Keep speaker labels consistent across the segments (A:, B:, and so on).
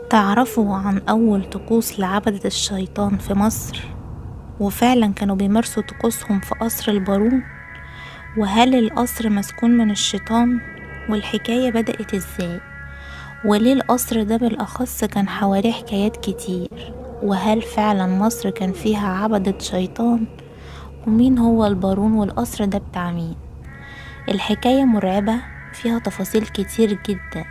A: تعرفوا عن أول طقوس لعبدة الشيطان في مصر؟ وفعلا كانوا بيمارسوا طقوسهم في قصر البارون؟ وهل القصر مسكون من الشيطان؟ والحكاية بدأت ازاي؟ وليه القصر ده بالأخص كان حواليه حكايات كتير؟ وهل فعلا مصر كان فيها عبدة شيطان؟ ومين هو البارون والقصر ده بتاع مين؟ الحكاية مرعبة، فيها تفاصيل كتير جدا،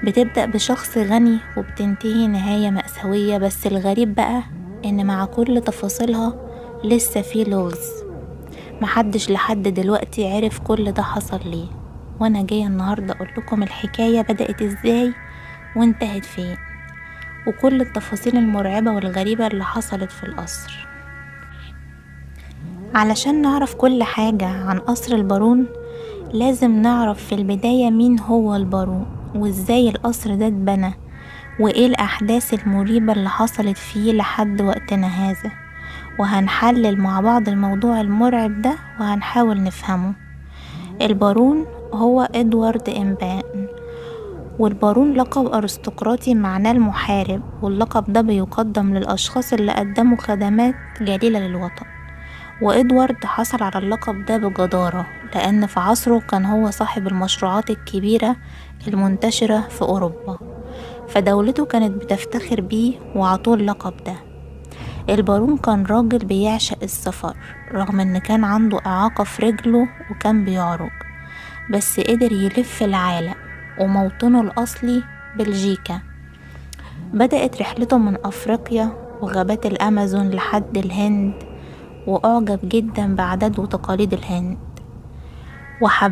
A: بتبدأ بشخص غني وبتنتهي نهاية مأساوية. بس الغريب بقى ان مع كل تفاصيلها لسه في لغز، محدش لحد دلوقتي عرف كل ده حصل ليه. وانا جاية النهاردة اقول لكم الحكاية بدأت ازاي وانتهت فين، وكل التفاصيل المرعبة والغريبة اللي حصلت في القصر. علشان نعرف كل حاجة عن قصر البارون لازم نعرف في البداية مين هو البارون، وازاي القصر ده اتبنى، وايه الاحداث المريبة اللي حصلت فيه لحد وقتنا هذا. وهنحلل مع بعض الموضوع المرعب ده وهنحاول نفهمه. البارون هو ادوارد امبان، والبارون لقب ارستقراطي معناه المحارب، واللقب ده بيقدم للاشخاص اللي قدموا خدمات جليلة للوطن. وإدوارد حصل على اللقب ده بجدارة لأن في عصره كان هو صاحب المشروعات الكبيرة المنتشرة في أوروبا، فدولته كانت بتفتخر بيه وعطوه اللقب ده. البارون كان راجل بيعشق السفر رغم ان كان عنده إعاقة في رجله وكان بيعرج، بس قدر يلف العالم، وموطنه الأصلي بلجيكا. بدأت رحلته من أفريقيا وغابات الأمازون لحد الهند، وأعجب جدا بعادات وتقاليد الهند، وحب